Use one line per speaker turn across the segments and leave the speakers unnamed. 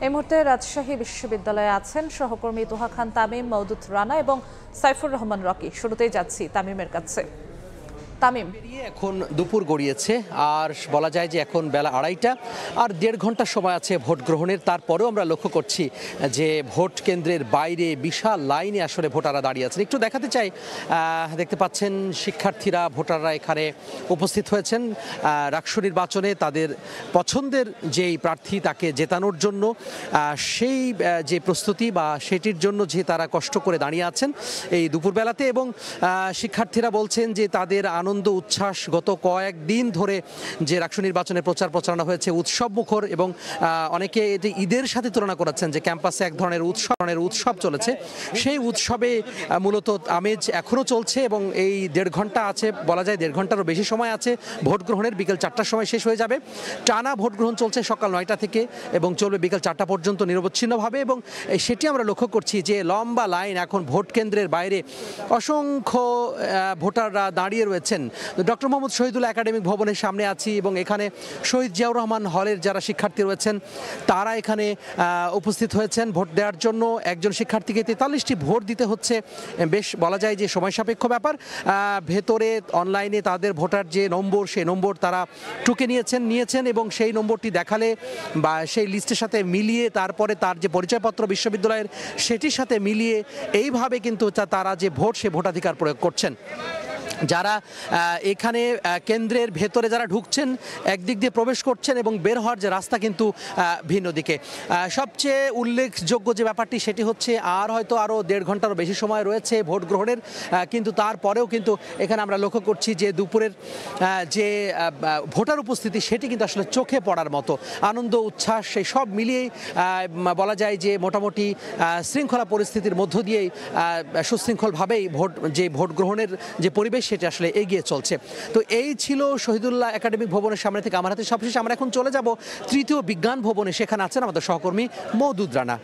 এই মুহূর্তে রাজশাহী বিশ্ববিদ্যালয়ে আছেন সহকর্মী তোহা খান তামিম, মওদুদ রানা এবং সাইফুর রহমান রকি। শুরুতেই যাচ্ছি তামিমের কাছে। তামিম,
এখন দুপুর গড়িয়েছে আর বলা যায় যে এখন বেলা 2:30 আর 1.5 ঘন্টা সময় আছে ভোট গ্রহণের। তারপরেও আমরা লক্ষ্য করছি যে ভোট কেন্দ্রের বাইরে বিশাল লাইনে আসলে ভোটাররা দাঁড়িয়ে আছেন। একটু দেখাতে চাই, দেখতে পাচ্ছেন শিক্ষার্থীরা ভোটাররা এখানে উপস্থিত হয়েছেন রাকসু নির্বাচনে তাদের পছন্দের যেই প্রার্থী তাকে জেতানোর জন্য, সেই যে প্রস্তুতি বা সেটির জন্য যে তারা কষ্ট করে দাঁড়িয়ে আছেন এই দুপুরবেলাতে। এবং শিক্ষার্থীরা বলছেন যে তাদের আনন্দ উচ্ছ্বাস গত কয়েকদিন ধরে যে রাকসু নির্বাচনে প্রচার প্রচারণা হয়েছে উৎসব মুখর, এবং অনেকে এটি ঈদের সাথে তুলনা করেছেন যে ক্যাম্পাসে এক ধরনের উৎসব চলেছে। সেই উৎসবে মূলত আমেজ এখনও চলছে এবং এই 1.5 ঘন্টা আছে, বলা যায় 1.5 ঘন্টারও বেশি সময় আছে ভোট গ্রহণের। বিকেল 4টার সময় শেষ হয়ে যাবে। টানা ভোট গ্রহণ চলছে সকাল 9টা থেকে এবং চলবে বিকেল 4টা পর্যন্ত নিরবচ্ছিন্নভাবে। এবং সেটি আমরা লক্ষ্য করছি যে লম্বা লাইন এখন ভোট কেন্দ্রের বাইরে, অসংখ্য ভোটাররা দাঁড়িয়ে রয়েছেন। ডক্টর মোহাম্মদ শহীদুল্লাহ একাডেমিক ভবনের সামনে আছি এবং এখানে শহীদ জিয়াউর রহমান হলের যারা শিক্ষার্থী রয়েছেন তারা এখানে উপস্থিত হয়েছেন ভোট দেওয়ার জন্য। একজন শিক্ষার্থীকে 43টি ভোট দিতে হচ্ছে, বেশ বলা যায় যে সময় সাপেক্ষ ব্যাপার। ভেতরে অনলাইনে তাদের ভোটার যে নম্বর, সেই নম্বর তারা টুকে নিয়েছেন এবং সেই নম্বরটি দেখালে বা সেই লিস্টের সাথে মিলিয়ে তারপরে তার যে পরিচয়পত্র বিশ্ববিদ্যালয়ের সেটির সাথে মিলিয়ে এইভাবে কিন্তু তারা যে ভোট, সে ভোটাধিকার প্রয়োগ করছেন। যারা এখানে কেন্দ্রের ভেতরে যারা ঢুকছেন একদিক দিয়ে প্রবেশ করছেন এবং বের হওয়ার যে রাস্তা কিন্তু ভিন্ন দিকে। সবচেয়ে উল্লেখযোগ্য যে ব্যাপারটি সেটি হচ্ছে হয়তো আরও 1.5 ঘন্টারও বেশি সময় রয়েছে ভোট গ্রহণের, কিন্তু তারপরেও কিন্তু এখানে আমরা লক্ষ্য করছি যে দুপুরের যে ভোটার উপস্থিতি সেটি কিন্তু আসলে চোখে পড়ার মতো। আনন্দ উচ্ছ্বাস সেই সব মিলিয়েই বলা যায় যে মোটামুটি শৃঙ্খলা পরিস্থিতির মধ্য দিয়েই সুশৃঙ্খলভাবেই ভোট গ্রহণের যে পরিবেশ সেটা আসলে এগিয়ে চলছে। তো এই ছিল শহীদুল্লাহ একাডেমিক ভবনের সামনে থেকে আমার হাতে সবশেষ। আমরা এখন চলে যাব তৃতীয় বিজ্ঞান ভবনে, সেখানে আছেন আমাদের সহকর্মী মওদুদ রানা।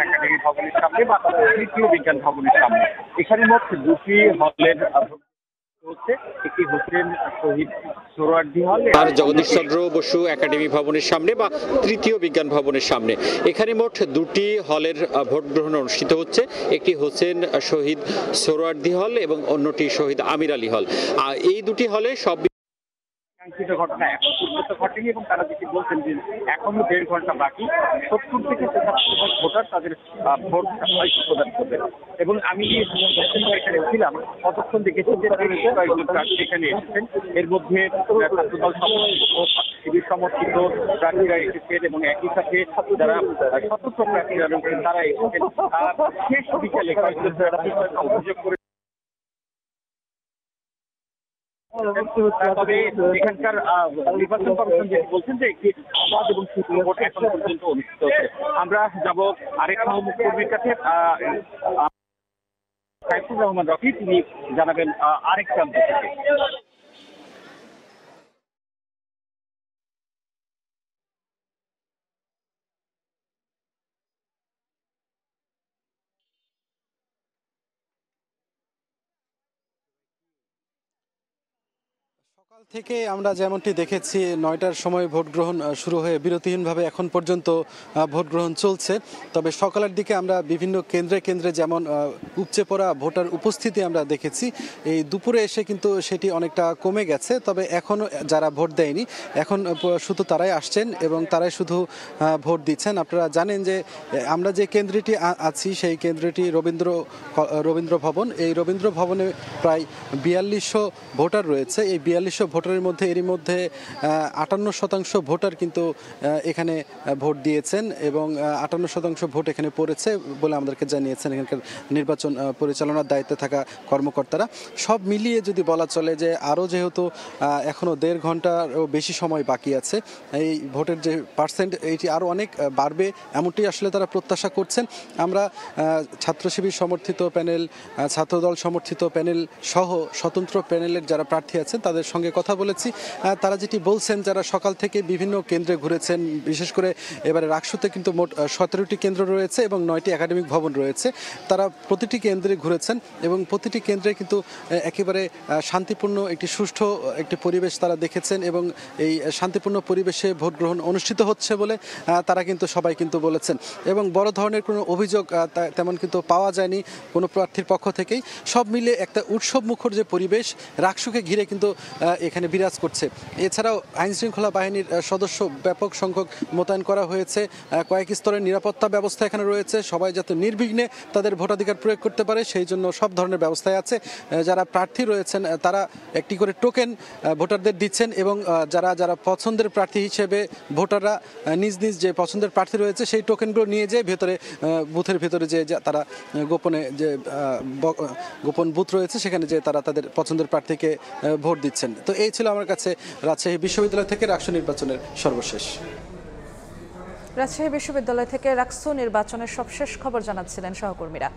একাডেমিক ভবনের সামনে বা তৃতীয় বিজ্ঞান ভবনের সামনে এখানে মোট 2টি হলের একটি হোসেন শহীদ সোহরাওয়ার্দী হল আর
জগদীশ চন্দ্র বসু একাডেমি ভবনের সামনে বা তৃতীয় বিজ্ঞান ভবনের সামনে। এখানে মোট 2টি হলের ভোট গ্রহণ অনুষ্ঠিত হচ্ছে। একটি হোসেন শহীদ সোহরাওয়ার্দী হল এবং অন্যটি শহীদ আমির আলী হল। এই 2টি হলে সব
ঘটনা এখন পর্যন্ত ঘটেনি এবং তারা যেটি বলছেন যে এখনো 1.5 ঘন্টা বাকি, 70 থেকে 75% ভোটার তাদের ভোট প্রদান করবে। এবং আমি এখানে ছিলাম, কতক্ষণ দেখেছি যে কয়েকজন প্রার্থী এখানে এসেছেন। এর মধ্যে ছাত্রদল সমর্থিত, শিবির সমর্থিত প্রার্থীরা এসেছেন এবং একই সাথে যারা স্বতন্ত্র প্রার্থীরা রয়েছেন তারা এসেছেন। শেষ বিকালে কয়েকজন প্রার্থী অভিযোগ করে তবে এখানকার নির্বাচন কমিশন যেটি বলছেন যে একটি অবাধ এবং সুষ্ঠু ভোট এখন পর্যন্ত অনুষ্ঠিত হচ্ছে। আমরা যাব আরেক সহকর্মীর কাছে, সাইফুর রহমান রকি, তিনি জানাবেন আরেক প্রান্ত থেকে।
সকাল থেকে আমরা যেমনটি দেখেছি 9টার সময় ভোট গ্রহণ শুরু হয়ে বিরতিহীনভাবে এখন পর্যন্ত ভোট গ্রহণ চলছে। তবে সকালের দিকে আমরা বিভিন্ন কেন্দ্রে যেমন উপচে পড়া ভোটার উপস্থিতি আমরা দেখেছি, এই দুপুরে এসে কিন্তু সেটি অনেকটা কমে গেছে। তবে এখনও যারা ভোট দেয়নি এখন শুধু তারাই আসছেন এবং তারাই শুধু ভোট দিচ্ছেন। আপনারা জানেন যে আমরা যে কেন্দ্রটি আছি সেই কেন্দ্রটি রবীন্দ্র ভবন। এই রবীন্দ্র ভবনে প্রায় 4200 ভোটার রয়েছে। এই 4200 ভোটারের মধ্যে এরই মধ্যে 58% ভোটার কিন্তু এখানে ভোট দিয়েছেন এবং 58% ভোট এখানে পড়েছে বলে আমাদেরকে জানিয়েছেন এখানকার নির্বাচন পরিচালনার দায়িত্বে থাকা কর্মকর্তারা। সব মিলিয়ে যদি বলা চলে যে আরও যেহেতু এখনও 1.5 ঘন্টারও বেশি সময় বাকি আছে, এই ভোটের যে পার্সেন্ট এইটি আরও অনেক বাড়বে এমনটি আসলে তারা প্রত্যাশা করছেন। আমরা ছাত্র শিবির সমর্থিত প্যানেল, ছাত্রদল সমর্থিত প্যানেল সহ স্বতন্ত্র প্যানেলের যারা প্রার্থী আছেন তাদের সঙ্গে সঙ্গে কথা বলেছি। তারা যেটি বলছেন, যারা সকাল থেকে বিভিন্ন কেন্দ্রে ঘুরেছেন, বিশেষ করে এবারে রাকসুতে কিন্তু মোট 17টি কেন্দ্র রয়েছে এবং 9টি একাডেমিক ভবন রয়েছে। তারা প্রতিটি কেন্দ্রে ঘুরেছেন এবং প্রতিটি কেন্দ্রে কিন্তু একেবারে শান্তিপূর্ণ একটি সুষ্ঠু একটি পরিবেশ তারা দেখেছেন এবং এই শান্তিপূর্ণ পরিবেশে ভোট গ্রহণ অনুষ্ঠিত হচ্ছে বলে তারা কিন্তু সবাই কিন্তু বলেছেন এবং বড় ধরনের কোনো অভিযোগ তেমন কিন্তু পাওয়া যায়নি কোনো প্রার্থীর পক্ষ থেকেই। সব মিলে একটা উৎসব মুখর যে পরিবেশ রাকসুকে ঘিরে কিন্তু এখানে বিরাজ করছে। এছাড়াও আইনশৃঙ্খলা বাহিনীর সদস্য ব্যাপক সংখ্যক মোতায়েন করা হয়েছে, কয়েক স্তরের নিরাপত্তা ব্যবস্থা এখানে রয়েছে, সবাই যাতে নির্বিঘ্নে তাদের ভোটাধিকার প্রয়োগ করতে পারে সেই জন্য সব ধরনের ব্যবস্থায় আছে। যারা প্রার্থী রয়েছেন তারা একটি করে টোকেন ভোটারদের দিচ্ছেন এবং যারা যারা পছন্দের প্রার্থী হিসেবে ভোটাররা নিজ নিজ যে পছন্দের প্রার্থী রয়েছে সেই টোকেনগুলো নিয়ে যেয়ে ভেতরে বুথের ভেতরে যে তারা গোপনে যে গোপন বুথ রয়েছে সেখানে যে তারা তাদের পছন্দের প্রার্থীকে ভোট দিচ্ছেন। তো এই ছিল আমার কাছে রাজশাহী বিশ্ববিদ্যালয় থেকে রাকসু নির্বাচনের সর্বশেষ।
রাজশাহী বিশ্ববিদ্যালয় থেকে রাকসু নির্বাচনের সবশেষ খবর জানাচ্ছিলেন সহকর্মীরা।